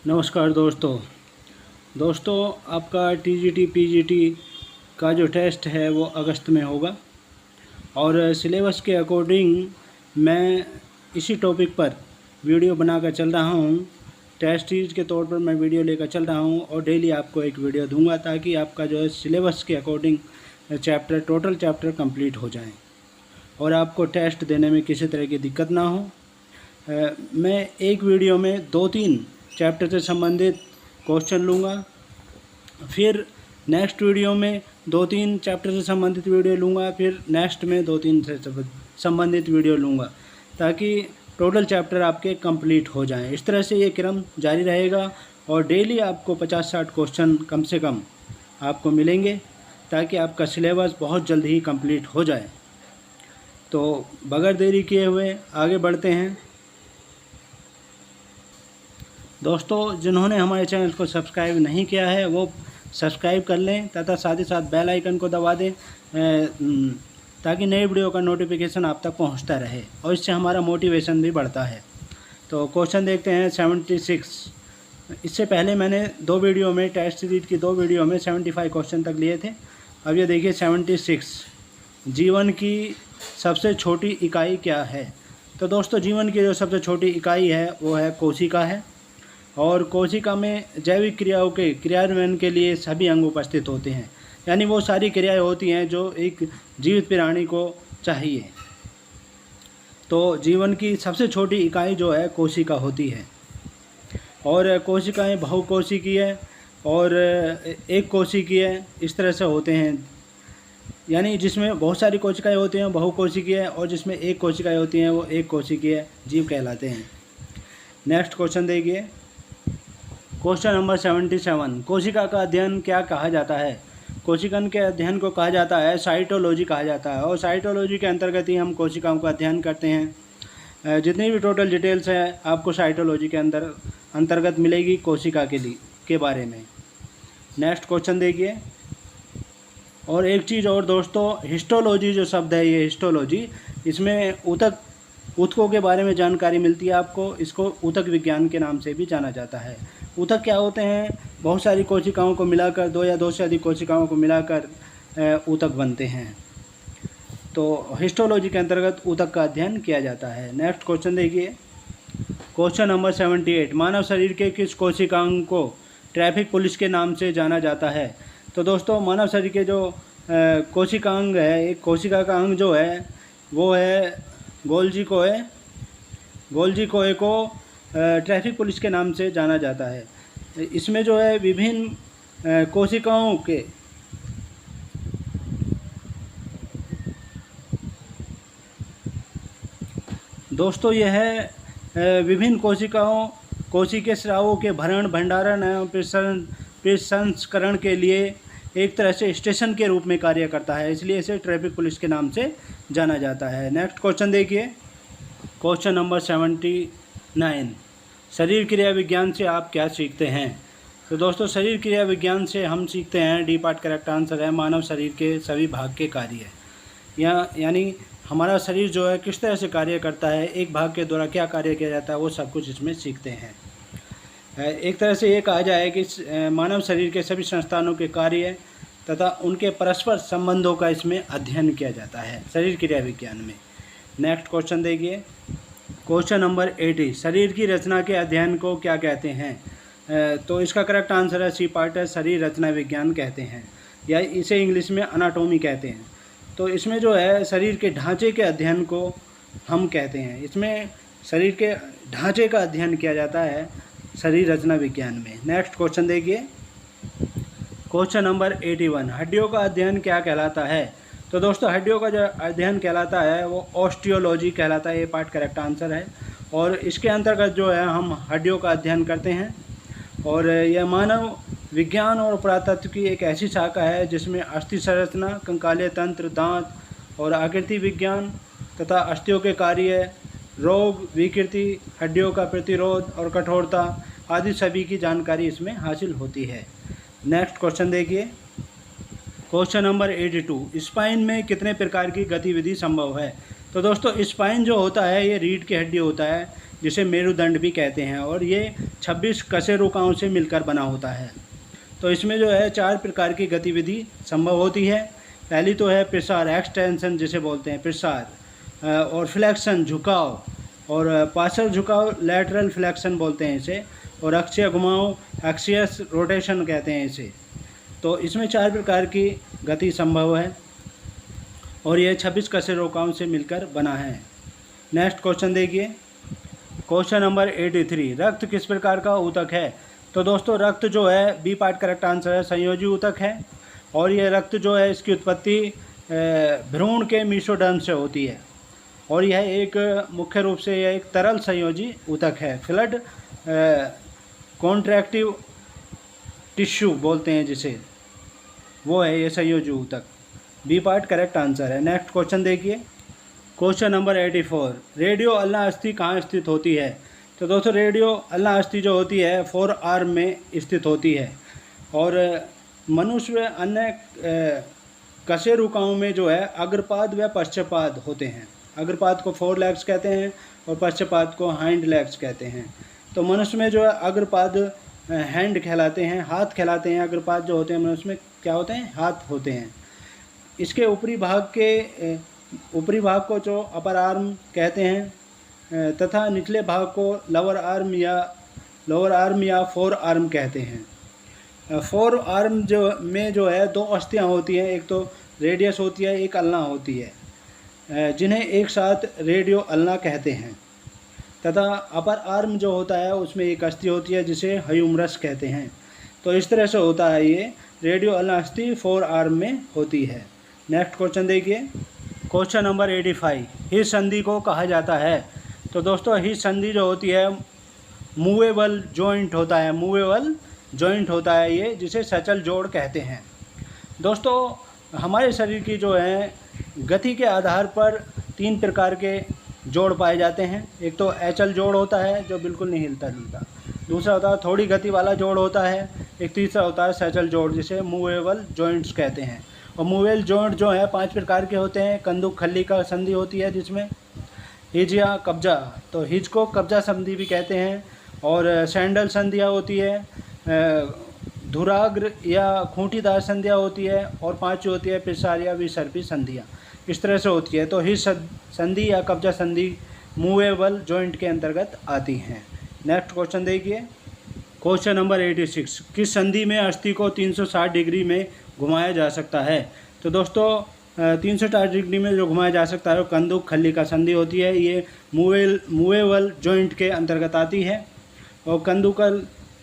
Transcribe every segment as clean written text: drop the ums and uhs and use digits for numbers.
नमस्कार दोस्तों आपका टीजीटी पीजीटी का जो टेस्ट है वो अगस्त में होगा और सिलेबस के अकॉर्डिंग मैं इसी टॉपिक पर वीडियो बनाकर चल रहा हूँ। टेस्ट सीरीज के तौर पर मैं वीडियो लेकर चल रहा हूँ और डेली आपको एक वीडियो दूंगा ताकि आपका जो है सिलेबस के अकॉर्डिंग टोटल चैप्टर कंप्लीट हो जाए और आपको टेस्ट देने में किसी तरह की दिक्कत ना हो। मैं एक वीडियो में 2-3 चैप्टर से संबंधित क्वेश्चन लूँगा, फिर नेक्स्ट वीडियो में 2-3 चैप्टर से संबंधित वीडियो लूँगा, फिर नेक्स्ट में 2-3 से संबंधित वीडियो लूँगा ताकि टोटल चैप्टर आपके कंप्लीट हो जाएं। इस तरह से ये क्रम जारी रहेगा और डेली आपको 50-60 क्वेश्चन कम से कम आपको मिलेंगे ताकि आपका सिलेबस बहुत जल्द ही कंप्लीट हो जाए। तो बगैर देरी किए हुए आगे बढ़ते हैं। दोस्तों, जिन्होंने हमारे चैनल को सब्सक्राइब नहीं किया है वो सब्सक्राइब कर लें तथा साथ ही साथ बेल आइकन को दबा दें ताकि नई वीडियो का नोटिफिकेशन आप तक पहुंचता रहे और इससे हमारा मोटिवेशन भी बढ़ता है। तो क्वेश्चन देखते हैं 76। इससे पहले मैंने 2 वीडियो में टेस्ट सीरीज की 2 वीडियो में 75 क्वेश्चन तक लिए थे। अब ये देखिए 76, जीवन की सबसे छोटी इकाई क्या है। तो दोस्तों, जीवन की जो सबसे छोटी इकाई है वो है कोशिका है और कोशिका में जैविक क्रियाओं के क्रियान्वयन के लिए सभी अंग उपस्थित होते हैं, यानी वो सारी क्रियाएं होती हैं जो एक जीवित प्राणी को चाहिए। तो जीवन की सबसे छोटी इकाई जो है कोशिका होती है और कोशिकाएं बहुकोशिकीय और एक कोशिकीय इस तरह से होते हैं, यानी जिसमें बहुत सारी कोशिकाएं होती हैं बहुकोशिकीय और जिसमें एक कोशिकाएं होती हैं वो एक कोशिकीय जीव कहलाते हैं। नेक्स्ट क्वेश्चन देखिए, क्वेश्चन नंबर 77। कोशिका का अध्ययन क्या कहा जाता है। कोशिकन के अध्ययन को कहा जाता है साइटोलॉजी कहा जाता है और साइटोलॉजी के अंतर्गत ही हम कोशिकाओं का अध्ययन करते हैं। जितनी भी टोटल डिटेल्स है आपको साइटोलॉजी के अंतर्गत मिलेगी कोशिका के बारे में। नेक्स्ट क्वेश्चन देखिए। और एक चीज़ और दोस्तों, हिस्टोलॉजी जो शब्द है ये हिस्टोलॉजी, इसमें ऊतकों के बारे में जानकारी मिलती है आपको। इसको ऊतक विज्ञान के नाम से भी जाना जाता है। ऊतक क्या होते हैं? बहुत सारी कोशिकाओं को मिलाकर 2 या 2 से अधिक कोशिकाओं को मिलाकर ऊतक बनते हैं। तो हिस्टोलॉजी के अंतर्गत ऊतक का अध्ययन किया जाता है। नेक्स्ट क्वेश्चन देखिए, क्वेश्चन नंबर 78। मानव शरीर के किस कोशिकांग को ट्रैफिक पुलिस के नाम से जाना जाता है। तो दोस्तों, मानव शरीर के जो कोशिकांग है, एक कोशिका का अंग जो है वो है गोल्जी कोए को ट्रैफिक पुलिस के नाम से जाना जाता है। इसमें जो है विभिन्न कोशिकाओं के दोस्तों यह है विभिन्न कोशिकीय स्रावों के भरण, भंडारण एवं प्रसंस्करण के लिए एक तरह से स्टेशन के रूप में कार्य करता है, इसलिए इसे ट्रैफिक पुलिस के नाम से जाना जाता है। नेक्स्ट क्वेश्चन देखिए, क्वेश्चन नंबर 79। शरीर क्रिया विज्ञान से आप क्या सीखते हैं। तो दोस्तों, शरीर क्रिया विज्ञान से हम सीखते हैं, डी पार्ट करेक्ट आंसर है, मानव शरीर के सभी भाग के कार्य। यानी हमारा शरीर जो है किस तरह से कार्य करता है, एक भाग के द्वारा क्या कार्य किया जाता है, वो सब कुछ इसमें सीखते हैं। एक तरह से ये कहा जाए कि मानव शरीर के सभी संस्थानों के कार्य तथा उनके परस्पर संबंधों का इसमें अध्ययन किया जाता है शरीर क्रिया विज्ञान में। नेक्स्ट क्वेश्चन देखिए, क्वेश्चन नंबर 80। शरीर की रचना के अध्ययन को क्या कहते हैं। तो इसका करेक्ट आंसर है सी पार्ट है, शरीर रचना विज्ञान कहते हैं या इसे इंग्लिश में अनाटोमी कहते हैं। तो इसमें जो है शरीर के ढांचे के अध्ययन को हम कहते हैं, इसमें शरीर के ढांचे का अध्ययन किया जाता है शरीर रचना विज्ञान में। नेक्स्ट क्वेश्चन देखिए, क्वेश्चन नंबर 81। हड्डियों का अध्ययन क्या कहलाता है। तो दोस्तों, हड्डियों का जो अध्ययन कहलाता है वो ऑस्टियोलॉजी कहलाता है, ये पार्ट करेक्ट आंसर है। और इसके अंतर्गत जो है हम हड्डियों का अध्ययन करते हैं और यह मानव विज्ञान और पुरातत्व की एक ऐसी शाखा है जिसमें अस्थि संरचना, कंकालीय तंत्र, दांत और आकृति विज्ञान तथा अस्थियों के कार्य, रोग, विकृति, हड्डियों का प्रतिरोध और कठोरता आदि सभी की जानकारी इसमें हासिल होती है। नेक्स्ट क्वेश्चन देखिए, क्वेश्चन नंबर 82। स्पाइन में कितने प्रकार की गतिविधि संभव है। तो दोस्तों, स्पाइन जो होता है ये रीढ़ की हड्डी होता है, जिसे मेरुदंड भी कहते हैं, और ये 26 कशेरुकाओं से मिलकर बना होता है। तो इसमें जो है 4 प्रकार की गतिविधि संभव होती है। पहली तो है प्रसार, एक्सटेंशन जिसे बोलते हैं प्रसार, और फ्लेक्शन झुकाव, और पार्श्व झुकाव लैटरल फ्लेक्शन बोलते हैं इसे, और अक्षीय घुमाव एक्सियस रोटेशन कहते हैं इसे। तो इसमें 4 प्रकार की गति संभव है और यह 26 कशेरुकाओं से मिलकर बना है। नेक्स्ट क्वेश्चन देखिए, क्वेश्चन नंबर 83, रक्त किस प्रकार का ऊतक है? तो दोस्तों रक्त जो है, बी पार्ट करेक्ट आंसर है, संयोजी ऊतक है। और ये रक्त जो है इसकी उत्पत्ति भ्रूण के मेसोडर्म से होती है, और यह एक मुख्य रूप से यह एक तरल संयोजी ऊतक है। फ्लड कॉन्ट्रैक्टिव टिश्यू बोलते हैं जिसे, वो है ये संयोजी ऊतक। बी पार्ट करेक्ट आंसर है। नेक्स्ट क्वेश्चन देखिए, क्वेश्चन नंबर 84, रेडियो अल्ना अस्थि कहाँ स्थित होती है? तो दोस्तों रेडियो अल्ना अस्थि जो होती है फोर आर्म में स्थित होती है, और मनुष्य अन्य कशेरुकाओं में जो है अग्रपाद व पश्चपाद होते हैं। अग्रपाद को फोर लेग्स कहते हैं और पश्चपाद को हाइंड लेग्स कहते हैं। तो मनुष्य में जो है अग्रपाद हैंड कहलाते हैं, हाथ कहलाते हैं। अग्रपाद जो होते हैं मनुष्य में क्या होते हैं? हाथ होते हैं। इसके ऊपरी भाग को जो अपर आर्म कहते हैं तथा निचले भाग को लोअर आर्म या फोर आर्म कहते हैं। फोर आर्म जो है 2 अस्थियां होती हैं, एक तो रेडियस होती है, एक अल्ना होती है, जिन्हें एक साथ रेडियो अल्ना कहते हैं। तथा अपर आर्म जो होता है उसमें एक अस्थि होती है जिसे ह्यूमरस कहते हैं। तो इस तरह से होता है ये रेडियो अल्ना अस्थि फोर आर्म में होती है। नेक्स्ट क्वेश्चन देखिए, क्वेश्चन नंबर 85, हिज संधि को कहा जाता है? तो दोस्तों हिज संधि जो होती है मूवेबल जॉइंट होता है, मूवेबल जॉइंट होता है ये, जिसे सचल जोड़ कहते हैं। दोस्तों हमारे शरीर की जो है गति के आधार पर 3 प्रकार के जोड़ पाए जाते हैं। एक तो एचल जोड़ होता है जो बिल्कुल नहीं हिलता जुलता, दूसरा होता है थोड़ी गति वाला जोड़ होता है, एक तीसरा होता है सचल जोड़ जिसे मूवेबल जॉइंट्स कहते हैं। और मूवेबल जॉइंट जो है 5 प्रकार के होते हैं। कंदुक खल्ली का संधि होती है जिसमें हिज या कब्जा, तो हिज को कब्जा संधि भी कहते हैं, और सैंडल संधियाँ होती है, धुराग्र या खूंटीदार संधियाँ होती है, और 5 होती है प्रसार या विसर्पी संधियाँ। इस तरह से होती है। तो हिज संधि या कब्जा संधि मूवेबल जॉइंट के अंतर्गत आती हैं। नेक्स्ट क्वेश्चन देखिए, क्वेश्चन नंबर 86, किस संधि में अस्थि को 360 डिग्री में घुमाया जा सकता है? तो दोस्तों 360 डिग्री में जो घुमाया जा सकता है वो कंदुक खल्ली का संधि होती है। ये मूवेबल जॉइंट के अंतर्गत आती है। और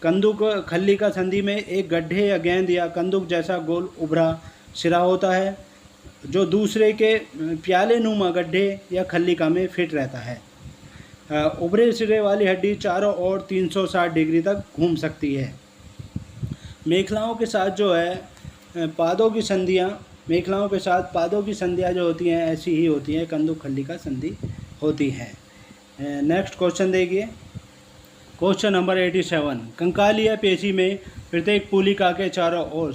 कंदुक खल्ली का संधि में एक गड्ढे या गेंद या कंदुक जैसा गोल उभरा सिरा होता है जो दूसरे के प्याले नुमा गड्ढे या खल्लिका में फिट रहता है। उभरे सिरे वाली हड्डी चारों ओर 360 डिग्री तक घूम सकती है। मेखलाओं के साथ जो है पादों की संधियाँ जो होती हैं ऐसी ही होती हैं, कंदुक खल्ली का संधि होती है। नेक्स्ट क्वेश्चन देखिए, क्वेश्चन नंबर 87, कंकालीय पेशी में प्रत्येक पुलिका के चारों ओर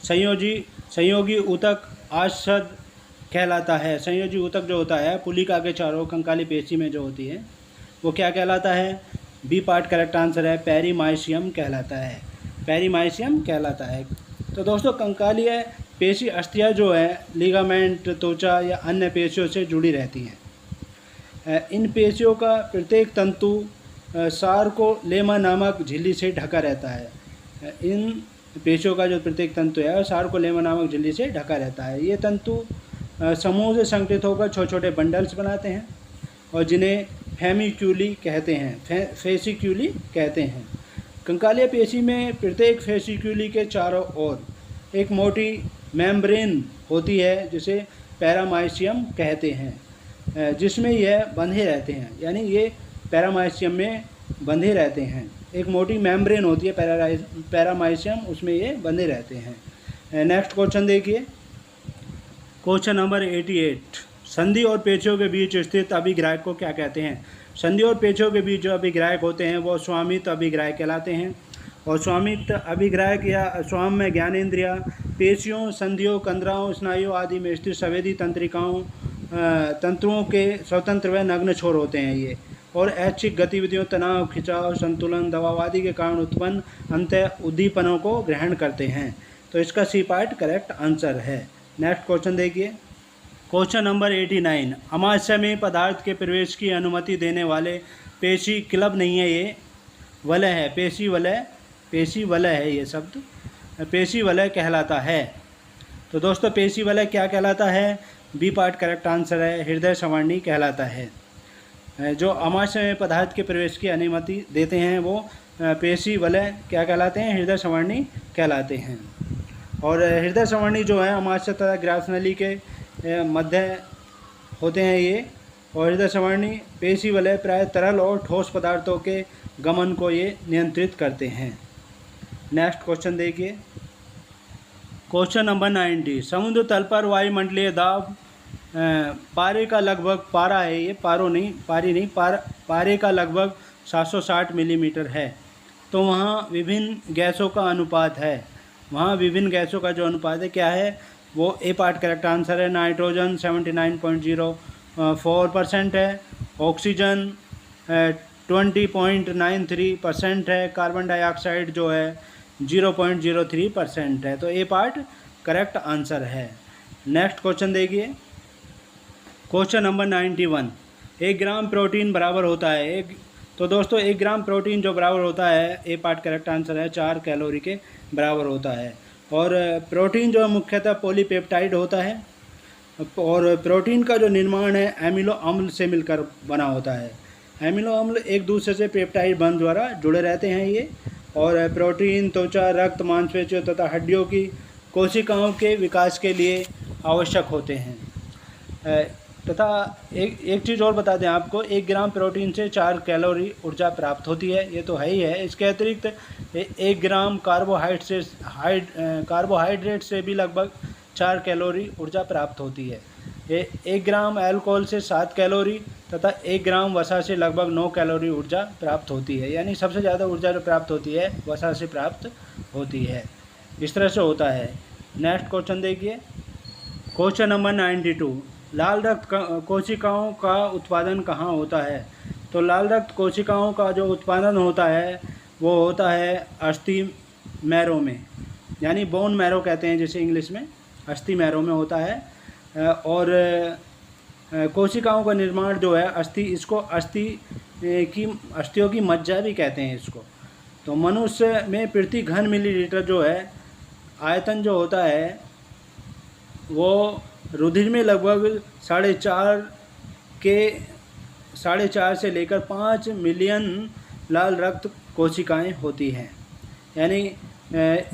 संयोगी ऊतक आसद कहलाता है। संयोजी ऊतक जो होता है पुलिका के चारों कंकाली पेशी में जो होती है वो क्या कहलाता है? बी पार्ट करेक्ट आंसर है, पेरीमाइशियम कहलाता है। पेरीमाइशियम कहलाता है। तो दोस्तों कंकालीय पेशी अस्थियाँ जो है लिगामेंट, त्वचा या अन्य पेशियों से जुड़ी रहती हैं। इन पेशियों का प्रत्येक तंतु सार्कोलेमा नामक झिल्ली से ढका रहता है। इन पेशियों का जो प्रत्येक तंतु है सार्कोलेमा नामक झिल्ली से ढका रहता है। ये तंतु समूह से संगठित होकर छोटे छोटे बंडल्स बनाते हैं और जिन्हें फेसिक्यूली कहते हैं। कंकालीय पेशी में प्रत्येक फेसिक्यूली के चारों ओर एक मोटी मेम्ब्रेन होती है जिसे पैरामाइशियम कहते हैं, जिसमें यह बंधे रहते हैं। यानी ये पैरामाइशियम में बंधे रहते हैं। एक मोटी मेम्ब्रेन होती है पैरामाइशियम, उसमें ये बंधे रहते हैं। नेक्स्ट क्वेश्चन देखिए, क्वेश्चन नंबर 88, संधि और पेशियों के बीच स्थित अभिग्राहक को क्या कहते हैं? संधि और पेशियों के बीच जो अभिग्राहक होते हैं वो स्वामित्व अभिग्राहक कहलाते हैं। और स्वामित्व अभिग्राहक या स्वाम में ज्ञानेंद्रिया, पेशियों, संधियों, कंदराओं, स्नायुओं आदि में स्थित संवेदी तंत्रुओं के स्वतंत्र व नग्न छोर होते हैं ये। और ऐच्छिक गतिविधियों, तनाव, खिंचाव, संतुलन, दबाव आदि के कारण उत्पन्न अंतः उद्दीपनों को ग्रहण करते हैं। तो इसका सी पार्ट करेक्ट आंसर है। नेक्स्ट क्वेश्चन देखिए, क्वेश्चन नंबर 89। अमाशय में पदार्थ के प्रवेश की अनुमति देने वाले पेशी क्लब नहीं है, ये वलय है, पेशी वलय है, ये शब्द पेशी वलय कहलाता है। तो दोस्तों पेशी वलय क्या कहलाता है? बी पार्ट करेक्ट आंसर है, हृदय संवर्णी कहलाता है। जो अमाशय में पदार्थ के प्रवेश की अनुमति देते हैं वो पेशी वलय क्या कहलाते हैं? हृदय संवर्णी कहलाते हैं। और हृदय संवर्णी जो है अमाशय तथा ग्रास नली के मध्य होते हैं ये। और हृदय संवर्णी पेशी वलय प्राय तरल और ठोस पदार्थों के गमन को ये नियंत्रित करते हैं। नेक्स्ट क्वेश्चन देखिए, क्वेश्चन नंबर 90। समुद्र तल पर वायुमंडलीय दाब पारे का लगभग, पारा है ये, पारे का लगभग 760 मिलीमीटर है। तो वहाँ विभिन्न गैसों का अनुपात है, वहाँ विभिन्न गैसों का जो अनुपात है क्या है? वो ए पार्ट करेक्ट आंसर है। नाइट्रोजन 79.04% है, ऑक्सीजन 20.93% है, कार्बन डाइऑक्साइड जो है 0.03% है। तो ए पार्ट करेक्ट आंसर है। नेक्स्ट क्वेश्चन देखिए, क्वेश्चन नंबर 91। 1 ग्राम प्रोटीन बराबर होता है तो दोस्तों 1 ग्राम प्रोटीन जो बराबर होता है, ए पार्ट करेक्ट आंसर है, 4 कैलोरी के बराबर होता है। और प्रोटीन जो मुख्यतः पॉलीपेप्टाइड होता है और प्रोटीन का जो निर्माण है एमिनो अम्ल से मिलकर बना होता है। एमिनो अम्ल एक दूसरे से पेप्टाइड बंध द्वारा जुड़े रहते हैं ये। और प्रोटीन त्वचा, रक्त, मांसपेशियों तथा हड्डियों की कोशिकाओं के विकास के लिए आवश्यक होते हैं। तथा एक चीज़ और बता दें आपको, 1 ग्राम प्रोटीन से 4 कैलोरी ऊर्जा प्राप्त होती है, ये तो है ही है। इसके अतिरिक्त 1 ग्राम कार्बोहाइड्रेट से भी लगभग 4 कैलोरी ऊर्जा प्राप्त होती है। 1 ग्राम अल्कोहल से 7 कैलोरी तथा 1 ग्राम वसा से लगभग 9 कैलोरी ऊर्जा प्राप्त होती है। यानी सबसे ज़्यादा ऊर्जा जो प्राप्त होती है वसा से प्राप्त होती है। इस तरह से होता है। नेक्स्ट क्वेश्चन देखिए, क्वेश्चन नंबर 92। लाल रक्त कोशिकाओं का उत्पादन कहाँ होता है? तो लाल रक्त कोशिकाओं का जो उत्पादन होता है वो होता है अस्थि मैरो में, यानी बोन मैरो कहते हैं जिसे इंग्लिश में, अस्थि मैरो में होता है। और कोशिकाओं का निर्माण जो है इसको अस्थियों की मज्जा भी कहते हैं इसको। तो मनुष्य में प्रति घन मिलीलीटर जो है आयतन जो होता है वो रुधिर में लगभग 4.5 से लेकर 5 मिलियन लाल रक्त कोशिकाएं होती हैं। यानी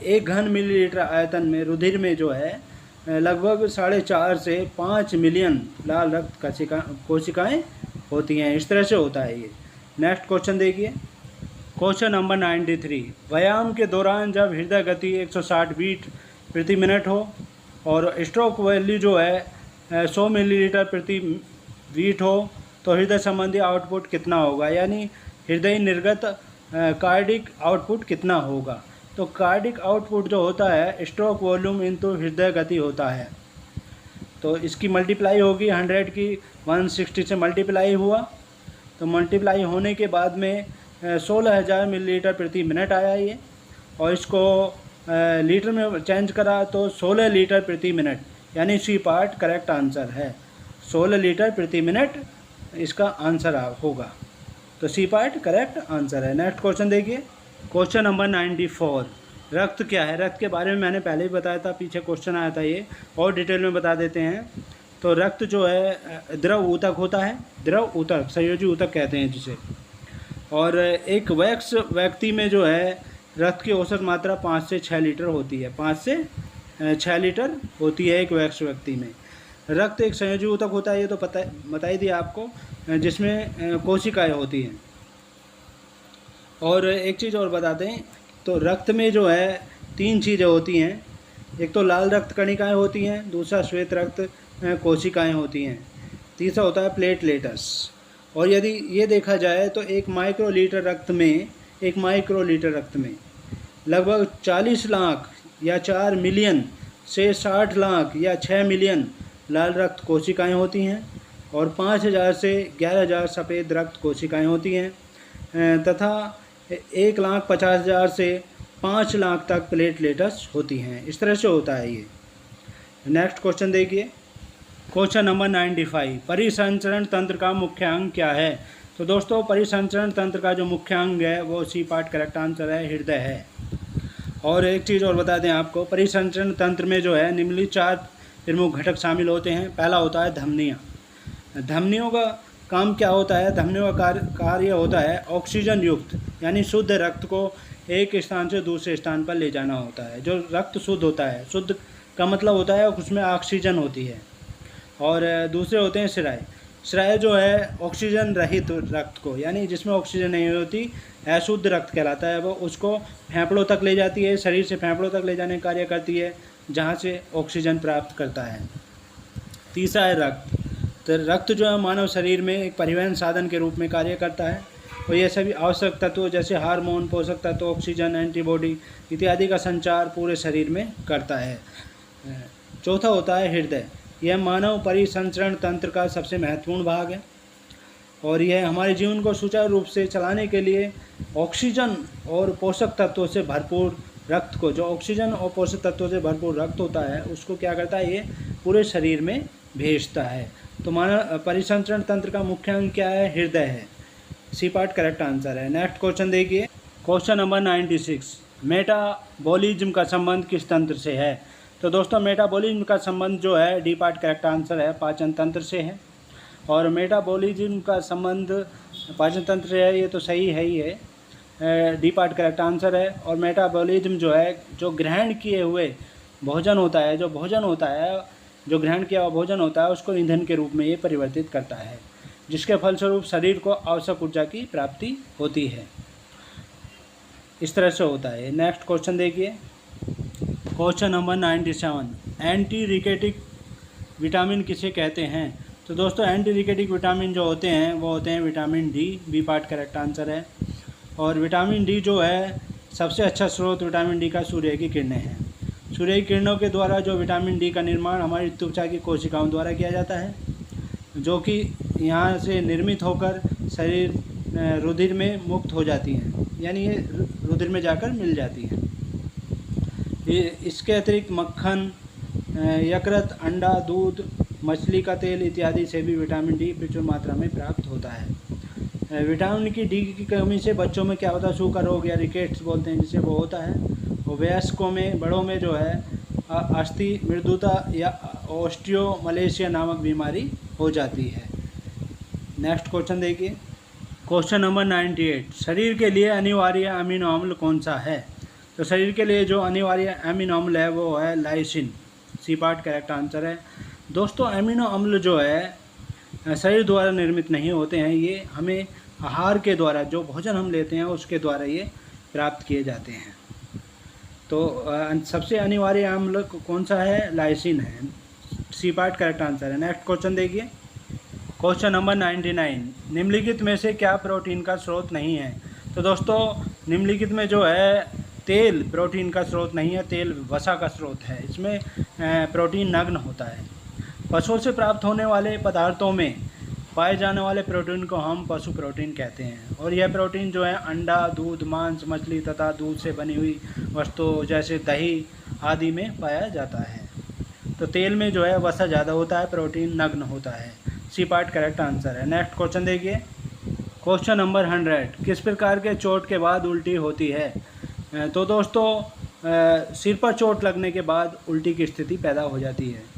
1 घन मिलीलीटर आयतन में रुधिर में जो है लगभग 4.5 से 5 मिलियन लाल रक्त कोशिकाएं होती हैं। इस तरह से होता है ये। नेक्स्ट क्वेश्चन देखिए, क्वेश्चन नंबर 93। व्यायाम के दौरान जब हृदय गति 160 बीट प्रति मिनट हो और स्ट्रोक वैल्यू जो है 100 मिलीलीटर प्रति बीट हो तो हृदय संबंधी आउटपुट कितना होगा? यानी हृदय निर्गत कार्डिक आउटपुट कितना होगा? तो कार्डिक आउटपुट जो होता है स्ट्रोक वॉल्यूम इंटू हृदय गति होता है। तो इसकी मल्टीप्लाई होगी 100 की 160 से मल्टीप्लाई हुआ, तो मल्टीप्लाई होने के बाद में 16,000 मिलीलीटर प्रति मिनट आया ये। और इसको लीटर में चेंज करा तो 16 लीटर प्रति मिनट, यानी सी पार्ट करेक्ट आंसर है। 16 लीटर प्रति मिनट इसका आंसर होगा। तो सी पार्ट करेक्ट आंसर है। नेक्स्ट क्वेश्चन देखिए, क्वेश्चन नंबर 94। रक्त क्या है? रक्त के बारे में मैंने पहले ही बताया था, पीछे क्वेश्चन आया था ये, और डिटेल में बता देते हैं। तो रक्त जो है द्रव ऊतक होता है, द्रव ऊतक, संयोजी ऊतक कहते हैं जिसे। और एक वयस्क व्यक्ति में जो है रक्त की औसत मात्रा 5 से 6 लीटर होती है, 5 से 6 लीटर होती है एक वयस्क व्यक्ति में। रक्त एक संयोजी ऊतक होता है, ये तो बता ही दिया आपको, जिसमें कोशिकाएं होती हैं। और एक चीज़ और बता दें, तो रक्त में जो है 3 चीज़ें होती हैं। एक तो लाल रक्त कणिकाएं होती हैं, दूसरा श्वेत रक्त कोशिकाएं होती हैं, तीसरा होता है प्लेटलेट्स। और यदि ये देखा जाए तो 1 माइक्रोलीटर रक्त में लगभग 40 लाख या 4 मिलियन से 60 लाख या 6 मिलियन लाल रक्त कोशिकाएं होती हैं। और 5000 से 11000 सफ़ेद रक्त कोशिकाएं होती हैं तथा 1,50,000 से 5 लाख तक प्लेटलेट्स होती हैं। इस तरह से होता है ये। नेक्स्ट क्वेश्चन देखिए, क्वेश्चन नंबर 95, परिसंचरण तंत्र का मुख्य अंग क्या है? तो दोस्तों परिसंचरण तंत्र का जो मुख्य अंग है वो सी पार्ट करेक्ट आंसर है, हृदय है। और एक चीज़ और बता दें आपको, परिसंचरण तंत्र में जो है निम्नलिखित 4 प्रमुख घटक शामिल होते हैं। पहला होता है धमनियाँ। धमनियों का काम क्या होता है? धमनियों का कार्य होता है ऑक्सीजन युक्त यानी शुद्ध रक्त को एक स्थान से दूसरे स्थान पर ले जाना होता है। जो रक्त शुद्ध होता है, शुद्ध का मतलब होता है उसमें ऑक्सीजन होती है। और दूसरे होते हैं शिराएँ। शिराएँ जो है ऑक्सीजन रहित रक्त को, यानी जिसमें ऑक्सीजन नहीं होती, अशुद्ध रक्त कहलाता है वो, उसको फेफड़ों तक ले जाती है, शरीर से फेफड़ों तक ले जाने का कार्य करती है, जहाँ से ऑक्सीजन प्राप्त करता है। तीसरा है रक्त। तो रक्त जो है मानव शरीर में एक परिवहन साधन के रूप में कार्य करता है और ये सभी आवश्यक तत्व जैसे हार्मोन, पोषक तत्व, ऑक्सीजन, एंटीबॉडी इत्यादि का संचार पूरे शरीर में करता है। चौथा होता है हृदय। यह मानव परिसंचरण तंत्र का सबसे महत्वपूर्ण भाग है और यह हमारे जीवन को सुचारू रूप से चलाने के लिए ऑक्सीजन और पोषक तत्वों से भरपूर रक्त को, जो ऑक्सीजन और पोषक तत्वों से भरपूर रक्त होता है उसको क्या करता है, ये पूरे शरीर में भेजता है। तो मानव परिसंचरण तंत्र का मुख्य अंग क्या है? हृदय है। सी पार्ट करेक्ट आंसर है। नेक्स्ट क्वेश्चन देखिए, क्वेश्चन नंबर 96, मेटाबॉलिज्म का संबंध किस तंत्र से है? तो दोस्तों मेटाबॉलिज्म का संबंध जो है डी पार्ट करेक्ट आंसर है, पाचन तंत्र से है। और मेटाबॉलिज्म का संबंध पाचन तंत्र से है, ये तो सही है ही है, डी पार्ट करेक्ट आंसर है। और मेटाबॉलिज्म जो है जो ग्रहण किए हुए भोजन होता है, जो भोजन होता है, जो ग्रहण किया हुआ भोजन होता है उसको ईंधन के रूप में ये परिवर्तित करता है, जिसके फलस्वरूप शरीर को आवश्यक ऊर्जा की प्राप्ति होती है। इस तरह से होता है। नेक्स्ट क्वेश्चन देखिए, क्वेश्चन नंबर 97, एंटी रिकेटिक विटामिन किसे कहते हैं? तो दोस्तों एंटी रिकेटिक विटामिन जो होते हैं वो होते हैं vitamin D, B part correct answer है। और विटामिन डी जो है सबसे अच्छा स्रोत विटामिन डी का सूर्य की किरणें हैं। सूर्य की किरणों के द्वारा जो विटामिन डी का निर्माण हमारी त्वचा की कोशिकाओं द्वारा किया जाता है, जो कि यहाँ से निर्मित होकर शरीर रुधिर में मुक्त हो जाती हैं, यानी ये रुधिर में जाकर मिल जाती हैं। इसके अतिरिक्त मक्खन, यकृत, अंडा, दूध, मछली का तेल इत्यादि से भी विटामिन डी प्रचुर मात्रा में प्राप्त होता है। विटामिन की डी की कमी से बच्चों में क्या होता है, सूखा रोग या रिकेट्स बोलते हैं जिसे, वो होता है। और वयस्कों में, बड़ों में जो है अस्थि मृदुता या ऑस्टियोमलेशिया नामक बीमारी हो जाती है। नेक्स्ट क्वेश्चन देखिए, क्वेश्चन नंबर 98, शरीर के लिए अनिवार्य अमीनो अम्ल कौन सा है? तो शरीर के लिए जो अनिवार्य अमीनो अम्ल है वो है lysine, C part correct answer है। दोस्तों अमीनो अम्ल जो है शरीर द्वारा निर्मित नहीं होते हैं, ये हमें आहार के द्वारा, जो भोजन हम लेते हैं उसके द्वारा ये प्राप्त किए जाते हैं। तो सबसे अनिवार्य अम्ल कौन सा है? लाइसिन है, सी पार्ट करेक्ट आंसर है। नेक्स्ट क्वेश्चन देखिए, क्वेश्चन नंबर 99, निम्नलिखित में से क्या प्रोटीन का स्रोत नहीं है? तो दोस्तों निम्नलिखित में जो है तेल प्रोटीन का स्रोत नहीं है, तेल वसा का स्रोत है। इसमें प्रोटीन नग्न होता है। पशुओं से प्राप्त होने वाले पदार्थों में पाए जाने वाले प्रोटीन को हम पशु प्रोटीन कहते हैं और यह प्रोटीन जो है अंडा, दूध, मांस, मछली तथा दूध से बनी हुई वस्तुओं जैसे दही आदि में पाया जाता है। तो तेल में जो है वसा ज़्यादा होता है, प्रोटीन नग्न होता है, सी पार्ट करेक्ट आंसर है। नेक्स्ट क्वेश्चन देखिए, क्वेश्चन नंबर 100, किस प्रकार के चोट के बाद उल्टी होती है? तो दोस्तों सिर पर चोट लगने के बाद उल्टी की स्थिति पैदा हो जाती है।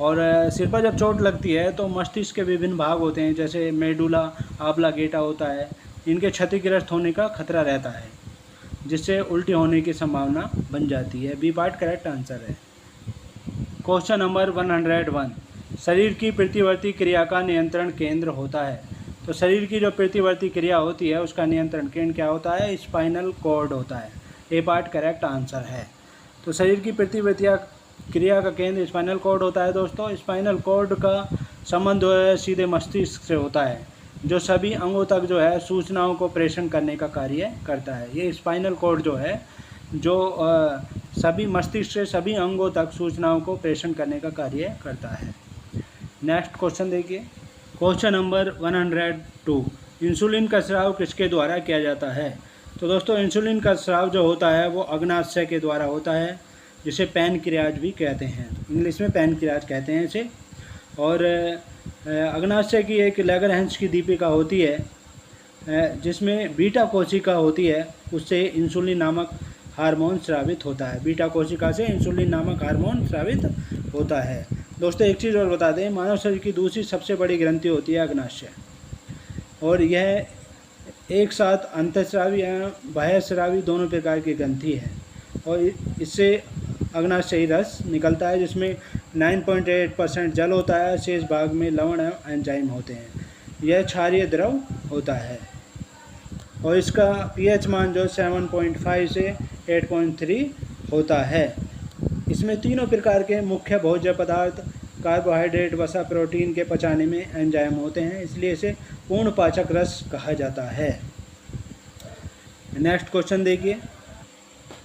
और सिर पर जब चोट लगती है तो मस्तिष्क के विभिन्न भाग होते हैं जैसे मेडुला ऑब्लांगेटा होता है, इनके क्षतिग्रस्त होने का खतरा रहता है, जिससे उल्टी होने की संभावना बन जाती है, बी पार्ट करेक्ट आंसर है। क्वेश्चन नंबर 101, शरीर की प्रतिवर्ती क्रिया का नियंत्रण केंद्र होता है। तो शरीर की जो प्रतिवर्ती क्रिया होती है उसका नियंत्रण केंद्र क्या होता है? स्पाइनल कॉर्ड होता है, ए पार्ट करेक्ट आंसर है। तो शरीर की प्रतिवर्ती क्रिया का केंद्र स्पाइनल कॉर्ड होता है। दोस्तों स्पाइनल कॉर्ड का संबंध जो है सीधे मस्तिष्क से होता है, जो सभी अंगों तक जो है सूचनाओं को प्रेषण करने का कार्य करता है। ये स्पाइनल कॉर्ड जो है जो सभी मस्तिष्क से सभी अंगों तक सूचनाओं को प्रेषण करने का कार्य करता है। नेक्स्ट क्वेश्चन देखिए, क्वेश्चन नंबर 102, इंसुलिन का स्राव किसके द्वारा किया जाता है? तो दोस्तों इंसुलिन का स्राव जो होता है वो अग्नाशय के द्वारा होता है, जिसे पैनक्रियाज भी कहते हैं, इंग्लिश में पैनक्रियाज कहते हैं इसे। और अग्नाशय की एक लैगरहंस की दीपिका होती है जिसमें बीटा कोशिका होती है, उससे इंसुलिन नामक हार्मोन स्रावित होता है। बीटा कोशिका से इंसुलिन नामक हार्मोन स्रावित होता है। दोस्तों एक चीज़ और बता दें, मानव शरीर की दूसरी सबसे बड़ी ग्रंथि होती है अग्नाशय, और यह एक साथ अंतःस्रावी या बाह्यस्रावी दोनों प्रकार की ग्रंथि है, और इससे अग्नाशयी रस निकलता है जिसमें 9.8% जल होता है, शेष भाग में लवण एवं एंजाइम होते हैं। यह क्षारीय द्रव होता है और इसका पीएच मान जो 7.5 से 8.3 होता है। इसमें तीनों प्रकार के मुख्य भोज्य पदार्थ, कार्बोहाइड्रेट, वसा, प्रोटीन के पचाने में एंजाइम होते हैं, इसलिए इसे पूर्ण पाचक रस कहा जाता है। नेक्स्ट क्वेश्चन देखिए,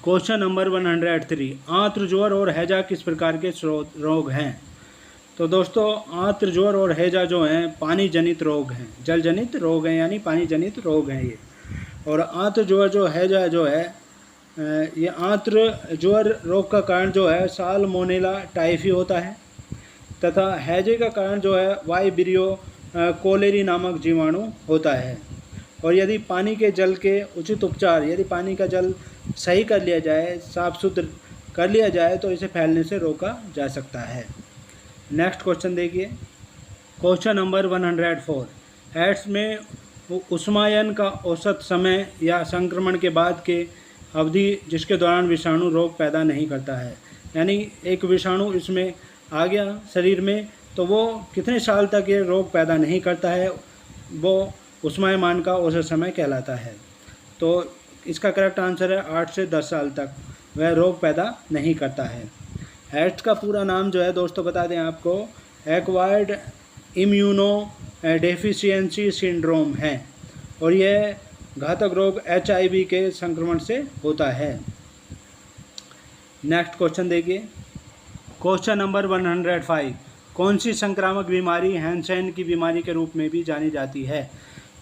क्वेश्चन नंबर 103, आंत्र ज्वर और हैजा किस प्रकार के रोग हैं? तो दोस्तों आंत्र ज्वर और हैजा जो हैं पानी जनित रोग हैं, जल जनित रोग हैं, यानी पानी जनित रोग हैं ये। और आंत्र ज्वर जो हैजा जो है ये आंत्र ज्वर रोग का कारण जो है साल्मोनेला टाइफी होता है, तथा हैजे का कारण जो है वाइब्रियो कोलेरी नामक जीवाणु होता है। और यदि पानी के जल के उचित उपचार, यदि पानी का जल सही कर लिया जाए, साफ सुथरा कर लिया जाए, तो इसे फैलने से रोका जा सकता है। नेक्स्ट क्वेश्चन देखिए, क्वेश्चन नंबर 104, एड्स में उष्मायन का औसत समय या संक्रमण के बाद के अवधि जिसके दौरान विषाणु रोग पैदा नहीं करता है, यानी एक विषाणु इसमें आ गया शरीर में तो वो कितने साल तक ये रोग पैदा नहीं करता है, वो उष्मायमान का औसत समय कहलाता है। तो इसका करेक्ट आंसर है 8 से 10 साल तक वह रोग पैदा नहीं करता है। एड्स का पूरा नाम जो है दोस्तों बता दें आपको, एक्वायर्ड इम्यूनो डेफिशिएंसी सिंड्रोम है, और यह घातक रोग HIV के संक्रमण से होता है। नेक्स्ट क्वेश्चन देखिए, क्वेश्चन नंबर 105, कौन सी संक्रामक बीमारी हैंसेन की बीमारी के रूप में भी जानी जाती है?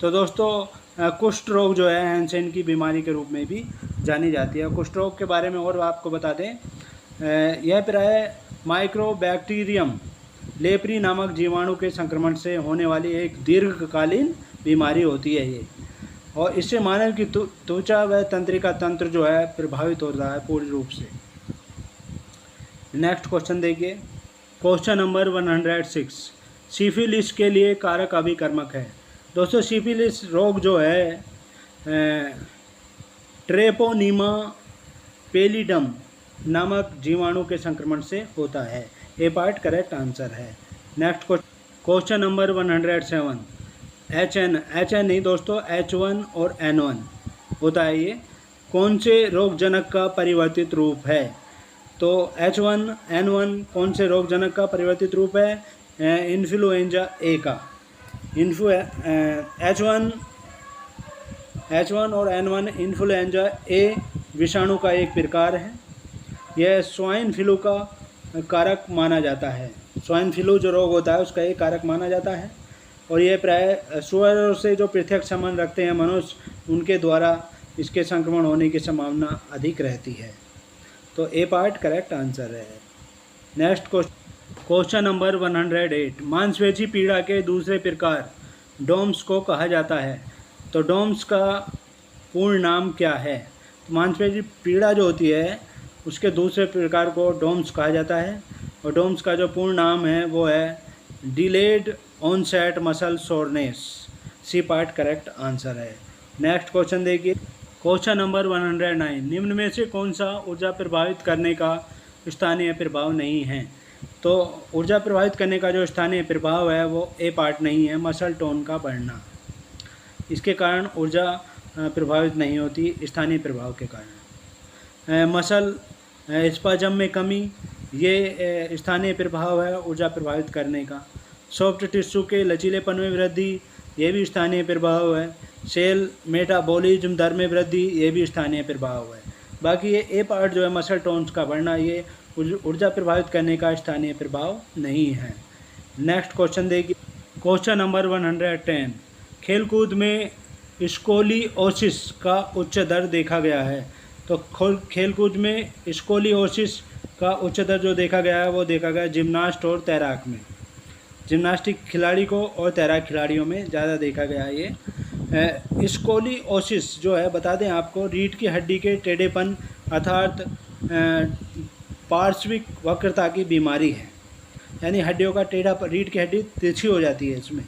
तो दोस्तों कुष्ठ रोग जो है हैंसेन की बीमारी के रूप में भी जानी जाती है। कुष्ठ रोग के बारे में और आपको बता दें, यह प्राय माइक्रोबैक्टीरियम लेप्री नामक जीवाणु के संक्रमण से होने वाली एक दीर्घकालीन बीमारी होती है ये, और इससे मानव की त्वचा व तंत्रिका तंत्र जो है प्रभावित होता है पूर्ण रूप से। नेक्स्ट क्वेश्चन देखिए, क्वेश्चन नंबर 106, सिफिलिस के लिए कारक अभिकर्मक है। दोस्तों सिफिलिस रोग जो है ट्रेपोनीमा पेलिडम नामक जीवाणु के संक्रमण से होता है। ए पार्ट करेक्ट आंसर है। नेक्स्ट क्वेश्चन नंबर 107, HN नहीं दोस्तों, H1 और N1 होता है ये, कौन से रोगजनक का परिवर्तित रूप है? तो H1N1 कौन से रोगजनक का परिवर्तित रूप है? इन्फ्लुएंजा ए का। H1 और N1 इन्फ्लुएंजा ए विषाणु का एक प्रकार है। यह स्वाइन फ्लू का कारक माना जाता है। स्वाइन फ्लू जो रोग होता है उसका एक कारक माना जाता है, और यह प्राय सुअरों से जो पृथक संबंध रखते हैं मनुष्य, उनके द्वारा इसके संक्रमण होने की संभावना अधिक रहती है। तो ए पार्ट करेक्ट आंसर है। नेक्स्ट क्वेश्चन नंबर 108, मांसपेशी पीड़ा के दूसरे प्रकार डोम्स को कहा जाता है। तो डोम्स का पूर्ण नाम क्या है? तो मांसपेशी पीड़ा जो होती है उसके दूसरे प्रकार को डोम्स कहा जाता है, और डोम्स का जो पूर्ण नाम है वो है delayed onset muscle soreness. C part correct answer है। नेक्स्ट क्वेश्चन देखिए, क्वेश्चन नंबर 109, निम्न में से कौन सा ऊर्जा प्रभावित करने का स्थानीय प्रभाव नहीं है? तो ऊर्जा प्रभावित करने का जो स्थानीय प्रभाव है वो ए पार्ट नहीं है, मसल टोन का बढ़ना। इसके कारण ऊर्जा प्रभावित नहीं होती स्थानीय प्रभाव के कारण। मसल स्पाजम में कमी, ये स्थानीय प्रभाव है ऊर्जा प्रभावित करने का। सॉफ्ट टिश्यू के लचीलेपन में वृद्धि, ये भी स्थानीय प्रभाव है। सेल मेटाबॉलिज्म दर में वृद्धि, ये भी स्थानीय प्रभाव है। बाकी ये ए पार्ट जो है मसल टोन्स का बढ़ना, ये ऊर्जा प्रभावित करने का स्थानीय प्रभाव नहीं है। नेक्स्ट क्वेश्चन देखिए, क्वेश्चन नंबर 110, खेलकूद में स्कोलियोसिस का उच्च दर देखा गया है। तो खेलकूद में स्कोलियोसिस का उच्च दर जो देखा गया है वो देखा गया जिम्नास्ट और तैराक में। जिम्नास्टिक खिलाड़ी को और तैराक खिलाड़ियों में ज़्यादा देखा गया है ये। स्कोलियोसिस जो है बता दें आपको, रीढ़ की हड्डी के टेढ़ेपन अर्थात पार्श्विक वक्रता की बीमारी है। यानी हड्डियों का टेढ़ा, रीढ़ की हड्डी तिरछी हो जाती है इसमें,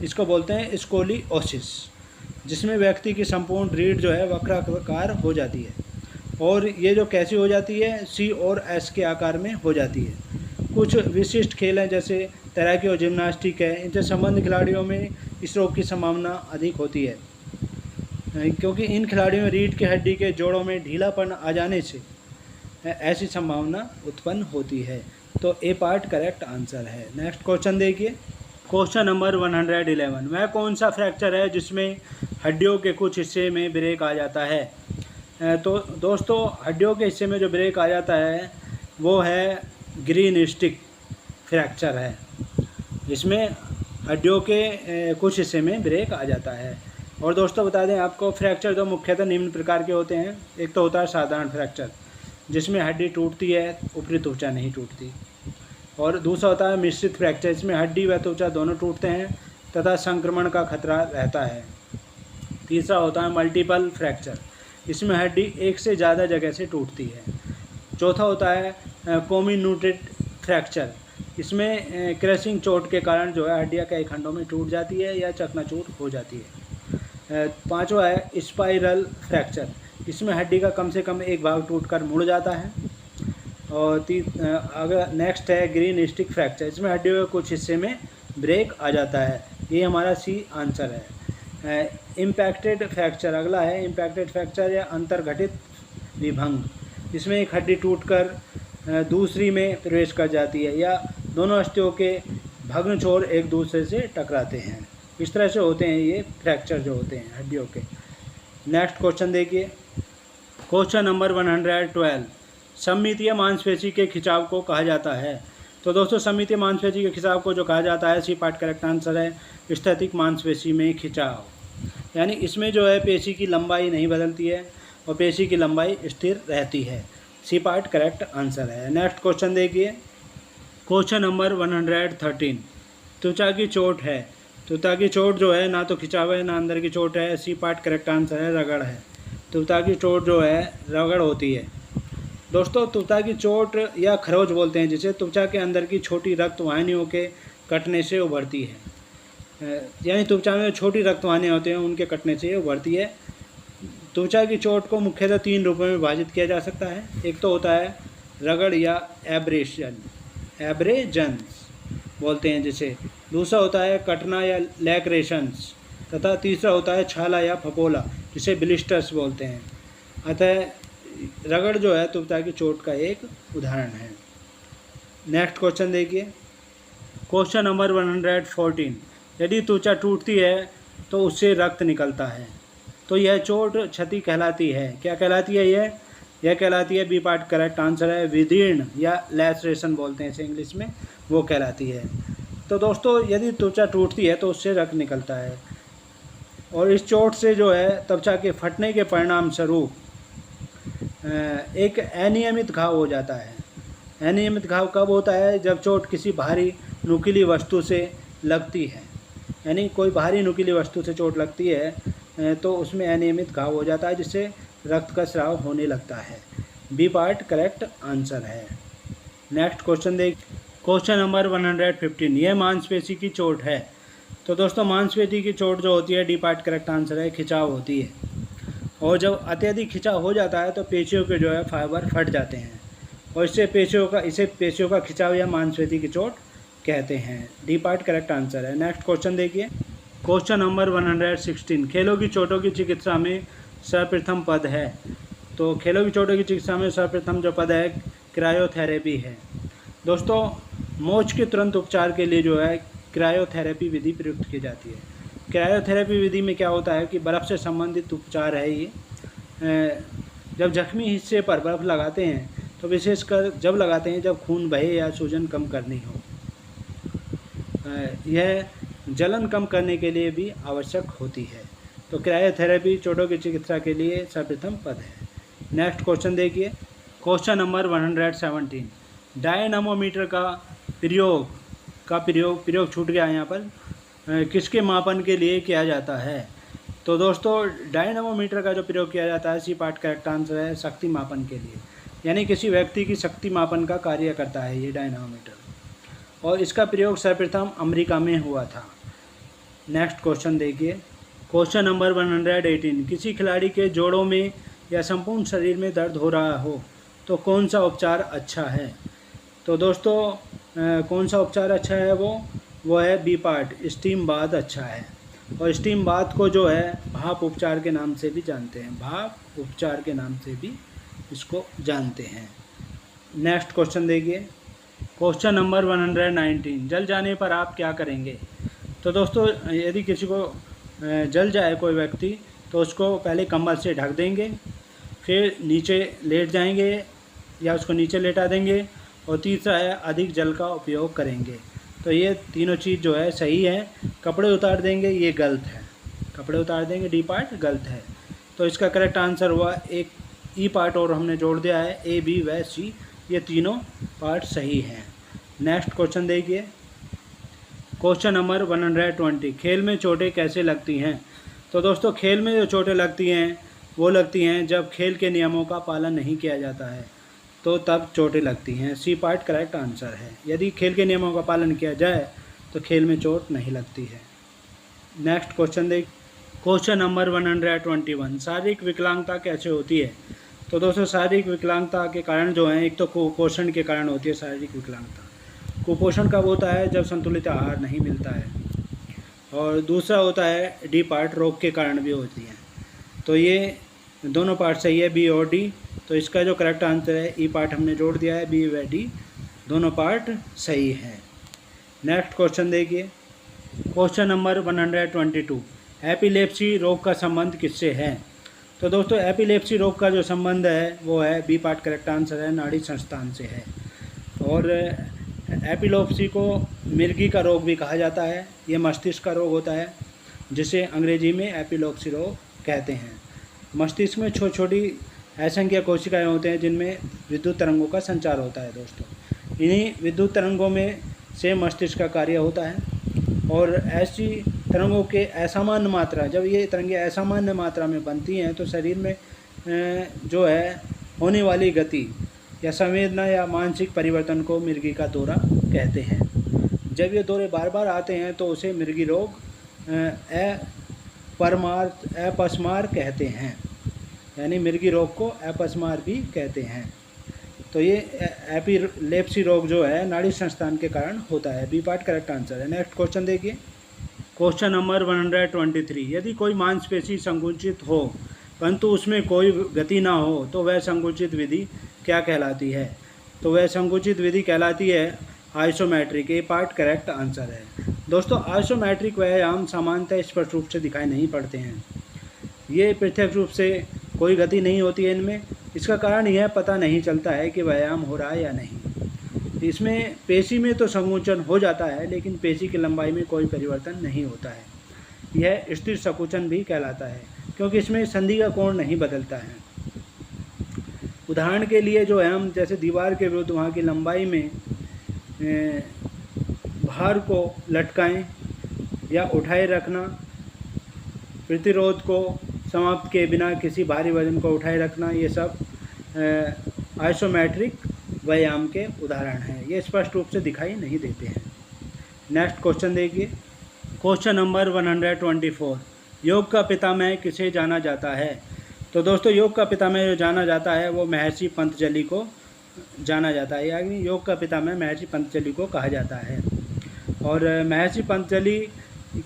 इसको बोलते हैं स्कोलियोसिस, जिसमें व्यक्ति की संपूर्ण रीढ़ जो है वक्राकार हो जाती है। और ये जो कैसी हो जाती है, सी और एस के आकार में हो जाती है। कुछ विशिष्ट खेल हैं जैसे तैराकी और जिम्नास्टिक है, इनसे संबंधित खिलाड़ियों में इस रोग की संभावना अधिक होती है, क्योंकि इन खिलाड़ियों में रीढ़ की हड्डी के जोड़ों में ढीलापन आ जाने से ऐसी संभावना उत्पन्न होती है। तो ए पार्ट करेक्ट आंसर है। नेक्स्ट क्वेश्चन देखिए, क्वेश्चन नंबर 111, वह कौन सा फ्रैक्चर है जिसमें हड्डियों के कुछ हिस्से में ब्रेक आ जाता है। तो दोस्तों हड्डियों के हिस्से में जो ब्रेक आ जाता है वो है ग्रीन स्टिक फ्रैक्चर है, जिसमें हड्डियों के कुछ हिस्से में ब्रेक आ जाता है। और दोस्तों बता दें आपको, फ्रैक्चर तो मुख्यतः निम्न प्रकार के होते हैं। एक तो होता है साधारण फ्रैक्चर, जिसमें हड्डी टूटती है, ऊपरी त्वचा नहीं टूटती। और दूसरा होता है मिश्रित फ्रैक्चर, इसमें हड्डी व त्वचा दोनों टूटते हैं तथा संक्रमण का खतरा रहता है। तीसरा होता है मल्टीपल फ्रैक्चर, इसमें हड्डी एक से ज़्यादा जगह से टूटती है। चौथा होता है कॉम्बिन्यूटेड फ्रैक्चर, इसमें क्रशिंग चोट के कारण जो है हड्डियाँ कई खंडों में टूट जाती है या चकनाचूर हो जाती है। पांचवा है स्पाइरल फ्रैक्चर, इसमें हड्डी का कम से कम एक भाग टूटकर मुड़ जाता है। और अगर नेक्स्ट है ग्रीन स्टिक फ्रैक्चर, इसमें हड्डियों के कुछ हिस्से में ब्रेक आ जाता है। ये हमारा सी आंसर है। इम्पैक्टेड फ्रैक्चर अगला है, इम्पैक्टेड फ्रैक्चर या अंतर्घटित विभंग, इसमें एक हड्डी टूटकर दूसरी में प्रवेश कर जाती है या दोनों अस्थियों के भग्न छोर एक दूसरे से टकराते हैं। इस तरह से होते हैं ये फ्रैक्चर जो होते हैं हड्डियों के। नेक्स्ट क्वेश्चन देखिए, क्वेश्चन नंबर 112, सममितीय मांसपेशी के खिंचाव को कहा जाता है। तो दोस्तों सममितीय मांसपेशी के खिंचाव को जो कहा जाता है, सी पार्ट करेक्ट आंसर है स्थैतिक मांसपेशी में खिंचाव। यानी इसमें जो है पेशी की लंबाई नहीं बदलती है और पेशी की लंबाई स्थिर रहती है। सी पार्ट करेक्ट आंसर है। नेक्स्ट क्वेश्चन देखिए, क्वेश्चन नंबर 113, त्वचा की चोट है। त्वचा की चोट जो है ना तो खिंचाव है ना अंदर की चोट है। सी पार्ट करेक्ट आंसर है रगड़ है। त्वचा की चोट जो है रगड़ होती है। दोस्तों त्वचा की चोट या खरोच बोलते हैं जिसे, त्वचा के अंदर की छोटी रक्त वाहिनियों के कटने से उभरती है। यानी त्वचा में छोटी रक्त वाहिनियाँ होते हैं उनके कटने से उभरती है। त्वचा की चोट को मुख्यतः 3 रूपों में विभाजित किया जा सकता है। एक तो होता है रगड़ या एब्रेजन्स बोलते हैं जिसे। दूसरा होता है कटना या लैक्रेशंस, तथा तीसरा होता है छाला या फपोला जिसे ब्लिस्टर्स बोलते हैं। अतः रगड़ जो है त्वचा की चोट का एक उदाहरण है। नेक्स्ट क्वेश्चन देखिए, क्वेश्चन नंबर 114, यदि त्वचा टूटती है तो उससे रक्त निकलता है तो यह चोट क्षति कहलाती है। क्या कहलाती है यह कहलाती है, बी पार्ट करेक्ट आंसर है विदीर्ण या लैसरेशन बोलते हैं इसे इंग्लिश में, वो कहलाती है। तो दोस्तों यदि त्वचा टूटती है तो उससे रक्त निकलता है और इस चोट से जो है त्वचा के फटने के परिणाम स्वरूप एक अनियमित घाव हो जाता है। अनियमित घाव कब होता है, जब चोट किसी भारी नुकीली वस्तु से लगती है। यानी कोई भारी नुकीली वस्तु से चोट लगती है तो उसमें अनियमित घाव हो जाता है जिससे रक्त का स्राव होने लगता है। बी पार्ट करेक्ट आंसर है। नेक्स्ट क्वेश्चन देख, क्वेश्चन नंबर 115, यह मांसपेशी की चोट है। तो दोस्तों मांसपेशी की चोट जो होती है, डी पार्ट करेक्ट आंसर है खिंचाव होती है। और जब अत्यधिक खिंचाव हो जाता है तो पेशियों के जो है फाइबर फट जाते हैं और इसे पेशियों का खिंचाव या मांसपेशी की चोट कहते हैं। डी पार्ट करेक्ट आंसर है। नेक्स्ट क्वेश्चन देखिए, क्वेश्चन नंबर 116, खेलों की चोटों की चिकित्सा में सर्वप्रथम पद है। तो खेलों की चोटों की चिकित्सा में सर्वप्रथम जो पद है क्रायोथेरेपी है। दोस्तों मोच के तुरंत उपचार के लिए जो है क्रायोथेरेपी विधि प्रयुक्त की जाती है। क्रायोथेरेपी विधि में क्या होता है कि बर्फ़ से संबंधित उपचार है ये। जब जख्मी हिस्से पर बर्फ़ लगाते हैं तो विशेषकर जब लगाते हैं जब खून बहे या सूजन कम करनी हो। यह जलन कम करने के लिए भी आवश्यक होती है। तो क्रायोथेरेपी चोटों की चिकित्सा के लिए सर्वप्रथम पद है। नेक्स्ट क्वेश्चन देखिए, क्वेश्चन नंबर 117, डायनामोमीटर का प्रयोग छूट गया यहाँ पर, किसके मापन के लिए किया जाता है? तो दोस्तों डायनामोमीटर का जो प्रयोग किया जाता है, सी पार्ट करेक्ट आंसर है, शक्ति मापन के लिए, यानी किसी व्यक्ति की शक्ति मापन का कार्य करता है ये डायनामोमीटर, और इसका प्रयोग सर्वप्रथम अमेरिका में हुआ था। नेक्स्ट क्वेश्चन देखिए, क्वेश्चन नंबर 118, किसी खिलाड़ी के जोड़ों में या संपूर्ण शरीर में दर्द हो रहा हो तो कौन सा उपचार अच्छा है? तो दोस्तों कौन सा उपचार अच्छा है? वो है बी पार्ट, स्टीम बाथ अच्छा है। और स्टीम बाथ को जो है भाप उपचार के नाम से भी जानते हैं, भाप उपचार के नाम से भी इसको जानते हैं। नेक्स्ट क्वेश्चन देखिए, क्वेश्चन नंबर 119, जल जाने पर आप क्या करेंगे? तो दोस्तों यदि किसी को जल जाए कोई व्यक्ति, तो उसको पहले कंबल से ढक देंगे, फिर नीचे लेट जाएंगे या उसको नीचे लेटा देंगे, और तीसरा है अधिक जल का उपयोग करेंगे। तो ये तीनों चीज़ जो है सही है। कपड़े उतार देंगे ये गलत है, कपड़े उतार देंगे डी पार्ट गलत है। तो इसका करेक्ट आंसर हुआ एक ई पार्ट और हमने जोड़ दिया है, ए बी व सी, ये तीनों पार्ट सही हैं। नेक्स्ट क्वेश्चन देखिए, क्वेश्चन नंबर 120, खेल में चोटें कैसे लगती हैं? तो दोस्तों खेल में जो चोटें लगती हैं वो लगती हैं जब खेल के नियमों का पालन नहीं किया जाता है, तो तब चोटें लगती हैं। सी पार्ट करेक्ट आंसर है। यदि खेल के नियमों का पालन किया जाए तो खेल में चोट नहीं लगती है। नेक्स्ट क्वेश्चन देख, क्वेश्चन नंबर 121, शारीरिक विकलांगता कैसे होती है? तो दोस्तों शारीरिक विकलांगता के कारण जो हैं, एक तो कुपोषण के कारण होती है शारीरिक विकलांगता। कुपोषण कब होता है? जब संतुलित आहार नहीं मिलता है। और दूसरा होता है डी पार्ट, रोग के कारण भी होती है। तो ये दोनों पार्ट सही है, बी और डी। तो इसका जो करेक्ट आंसर है ई पार्ट हमने जोड़ दिया है, बी व डी दोनों पार्ट सही है। नेक्स्ट क्वेश्चन देखिए, क्वेश्चन नंबर 122, एपिलेप्सी रोग का संबंध किससे है? तो दोस्तों एपिलेप्सी रोग का जो संबंध है वो है बी पार्ट करेक्ट आंसर है, नाड़ी संस्थान से है। और एपिलेप्सी को मिर्गी का रोग भी कहा जाता है। ये मस्तिष्क का रोग होता है जिसे अंग्रेजी में एपिलेप्सी रोग कहते हैं। मस्तिष्क में छोटी छोटी असंख्य कोशिकाएं होते हैं जिनमें विद्युत तरंगों का संचार होता है दोस्तों। इन्हीं विद्युत तरंगों में से मस्तिष्क का कार्य होता है। और ऐसी तरंगों के असामान्य मात्रा, जब ये तरंगें असामान्य मात्रा में बनती हैं तो शरीर में जो है होने वाली गति या संवेदना या मानसिक परिवर्तन को मिर्गी का दौरा कहते हैं। जब ये दौरे बार बार आते हैं तो उसे मिर्गी रोग अपस्मार कहते हैं, यानी मिर्गी रोग को अपस्मार भी कहते हैं। तो ये एपिलेप्सी रोग जो है नाड़ी संस्थान के कारण होता है, बी पार्ट करेक्ट आंसर है। नेक्स्ट क्वेश्चन देखिए, क्वेश्चन नंबर 123, यदि कोई मांसपेशी संकुचित हो परंतु उसमें कोई गति ना हो तो वह संकुचित विधि क्या कहलाती है? तो वह संकुचित विधि कहलाती है आइसोमेट्रिक, ए पार्ट करेक्ट आंसर है। दोस्तों आइसोमेट्रिक व्यायाम सामान्यतः स्पष्ट रूप से दिखाई नहीं पड़ते हैं, ये प्रत्यक्ष रूप से कोई गति नहीं होती है इनमें। इसका कारण यह पता नहीं चलता है कि व्यायाम हो रहा है या नहीं। इसमें पेशी में तो संकुचन हो जाता है लेकिन पेशी की लंबाई में कोई परिवर्तन नहीं होता है। यह स्थिर संकुचन भी कहलाता है क्योंकि इसमें संधि का कोण नहीं बदलता है। उदाहरण के लिए जो है हम जैसे दीवार के विरुद्ध वहाँ की लंबाई में भार को लटकाएं या उठाए रखना, प्रतिरोध को समाप्त किए बिना किसी भारी वजन को उठाए रखना, ये सब आइसोमेट्रिक व्यायाम के उदाहरण हैं। ये स्पष्ट रूप से दिखाई नहीं देते हैं। नेक्स्ट क्वेश्चन देखिए, क्वेश्चन नंबर 124, योग का पितामह किसे जाना जाता है? तो दोस्तों योग का पितामह जो जाना जाता है वो महर्षि पंतजलि को जाना जाता है, यानी योग का पितामह महर्षि पंतजलि को कहा जाता है। और महर्षि पंतजलि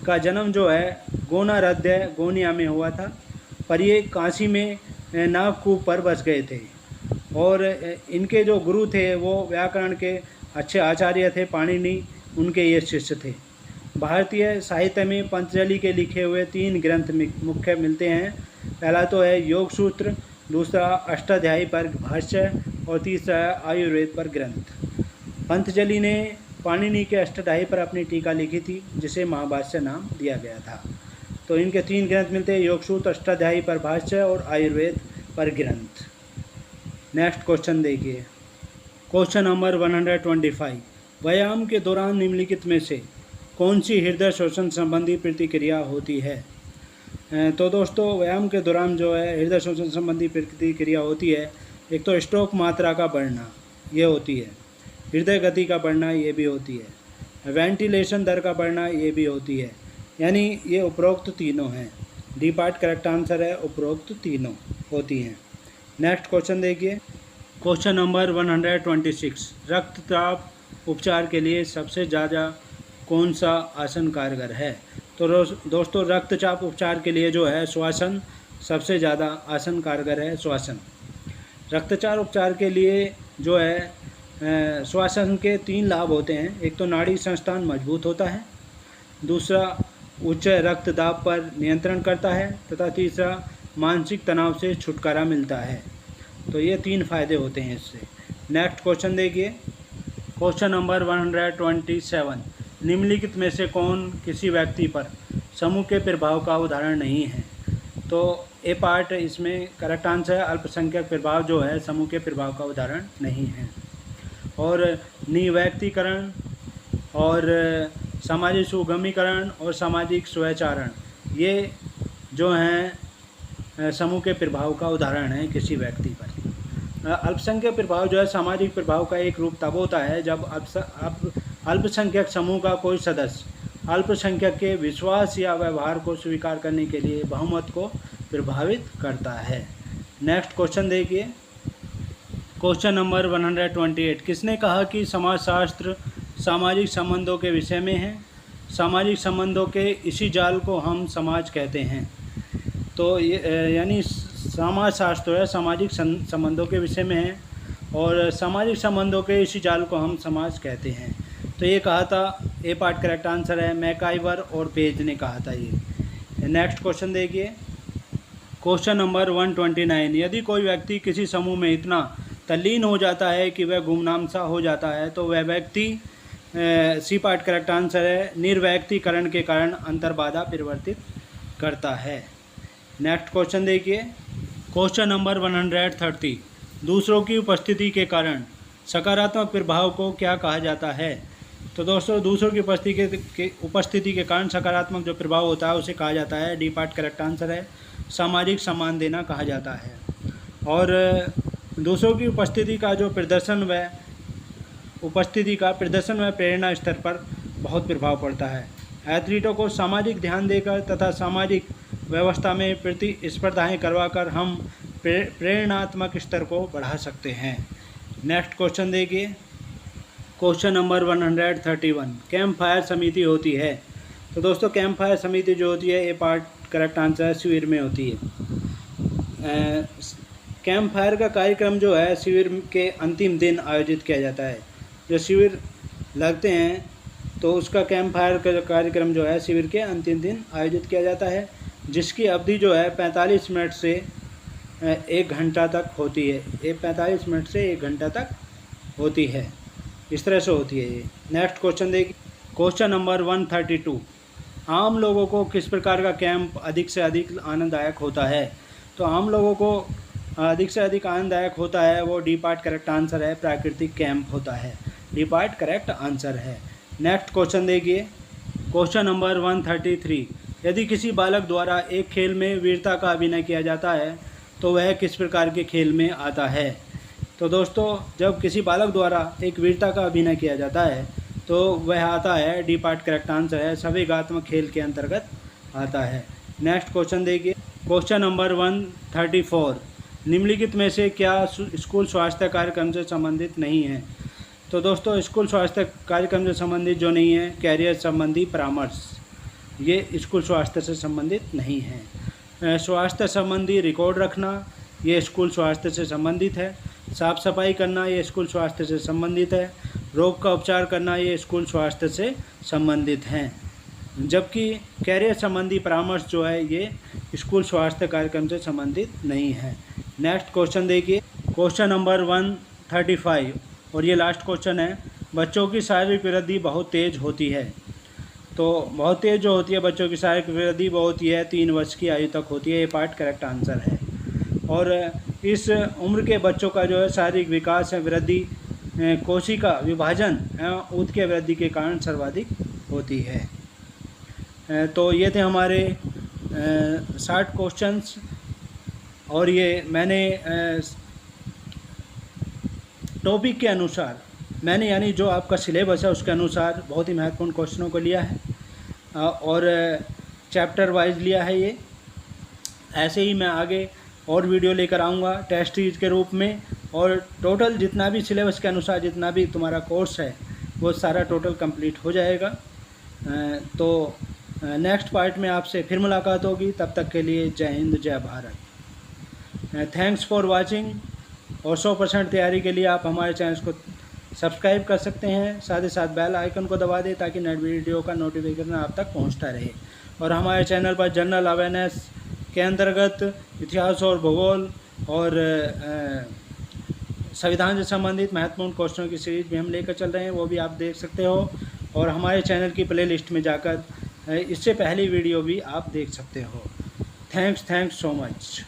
का जन्म जो है गोनारध्य गोनिया में हुआ था, पर ये काशी में नागकूप पर बस गए थे। और इनके जो गुरु थे वो व्याकरण के अच्छे आचार्य थे, पाणिनि उनके ये शिष्य थे। भारतीय साहित्य में पंतजलि के लिखे हुए 3 ग्रंथ मुख्य मिलते हैं। पहला तो है योग सूत्र, दूसरा अष्टाध्यायी पर भाष्य और तीसरा है आयुर्वेद पर ग्रंथ। पंतजलि ने पाणिनि के अष्टाध्यायी पर अपनी टीका लिखी थी, जिसे महाभाष्य नाम दिया गया था। तो इनके 3 ग्रंथ मिलते हैं, योगसूत्र, अष्टाध्यायी पर भाष्य और आयुर्वेद पर ग्रंथ। नेक्स्ट क्वेश्चन देखिए, क्वेश्चन नंबर 125। व्यायाम के दौरान निम्नलिखित में से कौन सी हृदय शोषण संबंधी प्रतिक्रिया होती है? तो दोस्तों व्यायाम के दौरान जो है हृदय शोषण संबंधी प्रतिक्रिया होती है। एक तो स्ट्रोक मात्रा का बढ़ना, ये होती है। हृदय गति का बढ़ना, ये भी होती है। वेंटिलेशन दर का बढ़ना, ये भी होती है। यानी ये उपरोक्त तीनों हैं। डी पार्ट करेक्ट आंसर है, उपरोक्त तीनों होती हैं। नेक्स्ट क्वेश्चन देखिए, क्वेश्चन नंबर 126। रक्तचाप उपचार के लिए सबसे ज़्यादा कौन सा आसन कारगर है? तो दोस्तों रक्तचाप उपचार के लिए जो है श्वासन सबसे ज़्यादा आसन कारगर है। श्वासन रक्तचाप उपचार के लिए जो है श्वासन के 3 लाभ होते हैं। एक तो नाड़ी संस्थान मजबूत होता है, दूसरा उच्च रक्तदाब पर नियंत्रण करता है, तथा तीसरा मानसिक तनाव से छुटकारा मिलता है। तो ये 3 फायदे होते हैं इससे। नेक्स्ट क्वेश्चन देखिए, क्वेश्चन नंबर 127। निम्नलिखित में से कौन किसी व्यक्ति पर समूह के प्रभाव का उदाहरण नहीं है? तो ए पार्ट इसमें करेक्ट आंसर है। अल्पसंख्यक प्रभाव जो है समूह के प्रभाव का उदाहरण नहीं है। और निव्यक्तीकरण और सामाजिक सुगमीकरण और सामाजिक स्वचारण, ये जो हैं समूह के प्रभाव का उदाहरण है किसी व्यक्ति पर। अल्पसंख्यक प्रभाव जो है सामाजिक प्रभाव का एक रूप तब होता है जब अल्पसंख्यक समूह का कोई सदस्य अल्पसंख्यक के विश्वास या व्यवहार को स्वीकार करने के लिए बहुमत को प्रभावित करता है। नेक्स्ट क्वेश्चन देखिए, क्वेश्चन नंबर 128। किसने कहा कि समाजशास्त्र सामाजिक संबंधों के विषय में है? सामाजिक संबंधों के इसी जाल को हम समाज कहते हैं। तो ये यानी समाजशास्त्र है सामाजिक संबंधों के विषय में है, और सामाजिक संबंधों के इसी जाल को हम समाज कहते हैं। तो ये कहा था, ए पार्ट करेक्ट आंसर है। मैकाइवर और पेज ने कहा था ये। नेक्स्ट क्वेश्चन देखिए, क्वेश्चन नंबर 129। यदि कोई व्यक्ति किसी समूह में इतना तल्लीन हो जाता है कि वह गुमनाम सा हो जाता है, तो वह व्यक्ति सी पार्ट करेक्ट आंसर है, निर्व्यक्तीकरण के कारण अंतर्बाधा परिवर्तित करता है। नेक्स्ट क्वेश्चन देखिए, क्वेश्चन नंबर 130। दूसरों की उपस्थिति के कारण सकारात्मक प्रभाव को क्या कहा जाता है? तो दोस्तों दूसरों की उपस्थिति के कारण सकारात्मक जो प्रभाव होता है उसे कहा जाता है, डी पार्ट करेक्ट आंसर है, सामाजिक सम्मान देना कहा जाता है। और दूसरों की उपस्थिति का प्रदर्शन व प्रेरणा स्तर पर बहुत प्रभाव पड़ता है। एथलीटों को सामाजिक ध्यान देकर तथा सामाजिक व्यवस्था में प्रतिस्पर्धाएं करवाकर हम प्रेरणात्मक स्तर को बढ़ा सकते हैं। नेक्स्ट क्वेश्चन देखिए, क्वेश्चन नंबर 131। कैंप फायर समिति होती है? तो दोस्तों कैंप फायर समिति जो होती है, ए पार्ट करेक्ट आंसर है, शिविर में होती है। कैंप फायर का कार्यक्रम जो है शिविर के अंतिम दिन आयोजित किया जाता है। जो शिविर लगते हैं तो उसका कैंप फायर का कार्यक्रम जो है शिविर के अंतिम दिन आयोजित किया जाता है, जिसकी अवधि जो है 45 मिनट से 1 घंटा तक होती है। 45 मिनट से 1 घंटा तक होती है, इस तरह से होती है ये। नेक्स्ट क्वेश्चन देखिए, क्वेश्चन नंबर 132। आम लोगों को किस प्रकार का कैंप अधिक से अधिक आनंददायक होता है? तो आम लोगों को अधिक से अधिक आनंददायक होता है वो डी पार्ट करेक्ट आंसर है, प्राकृतिक कैंप होता है। डी पार्ट करेक्ट आंसर है। नेक्स्ट क्वेश्चन देखिए, क्वेश्चन नंबर 133। यदि किसी बालक द्वारा एक खेल में वीरता का अभिनय किया जाता है तो वह किस प्रकार के खेल में आता है? तो दोस्तों जब किसी बालक द्वारा एक वीरता का अभिनय किया जाता है तो वह आता है, डी पार्ट करेक्ट आंसर है, संवेगात्मक खेल के अंतर्गत आता है। नेक्स्ट क्वेश्चन देखिए, क्वेश्चन नंबर 134। निम्नलिखित में से क्या स्कूल स्वास्थ्य कार्यक्रम से संबंधित नहीं है? तो दोस्तों स्कूल स्वास्थ्य कार्यक्रम से संबंधित जो नहीं है, कैरियर संबंधी परामर्श, ये स्कूल स्वास्थ्य से संबंधित नहीं है। स्वास्थ्य संबंधी रिकॉर्ड रखना, ये स्कूल स्वास्थ्य से संबंधित है। साफ सफाई करना, ये स्कूल स्वास्थ्य से संबंधित है। रोग का उपचार करना, ये स्कूल स्वास्थ्य से संबंधित हैं। जबकि कैरियर संबंधी परामर्श जो है ये स्कूल स्वास्थ्य कार्यक्रम से संबंधित नहीं है। नेक्स्ट क्वेश्चन देखिए, क्वेश्चन नंबर 135 और ये लास्ट क्वेश्चन है। बच्चों की शारीरिक वृद्धि बहुत तेज़ होती है। तो बहुत तेज़ जो होती है बच्चों की शारीरिक वृद्धि वो होती है 3 वर्ष की आयु तक होती है। ये पार्ट करेक्ट आंसर है। और इस उम्र के बच्चों का जो है शारीरिक विकास है, वृद्धि, कोशिका विभाजन ऊतकीय वृद्धि के कारण सर्वाधिक होती है। तो ये थे हमारे 60 क्वेश्चंस, और ये मैंने टॉपिक के अनुसार मैंने यानी जो आपका सिलेबस है उसके अनुसार बहुत ही महत्वपूर्ण क्वेश्चनों को लिया है और चैप्टर वाइज लिया है। ये ऐसे ही मैं आगे और वीडियो लेकर आऊँगा टेस्ट सीरीज के रूप में, और टोटल जितना भी सिलेबस के अनुसार जितना भी तुम्हारा कोर्स है वो सारा टोटल कंप्लीट हो जाएगा। तो नेक्स्ट पार्ट में आपसे फिर मुलाकात होगी। तब तक के लिए जय हिंद, जय भारत। Thanks for watching. और 100% तैयारी के लिए आप हमारे चैनल को सब्सक्राइब कर सकते हैं, साथ ही साथ बेल आइकन को दबा दें ताकि नई वीडियो का नोटिफिकेशन आप तक पहुंचता रहे। और हमारे चैनल पर जनरल अवेयरनेस के अंतर्गत इतिहास और भूगोल और संविधान से संबंधित महत्वपूर्ण क्वेश्चनों की सीरीज भी हम लेकर चल रहे हैं, वो भी आप देख सकते हो। और हमारे चैनल की प्लेलिस्ट में जाकर इससे पहली वीडियो भी आप देख सकते हो। Thanks so much.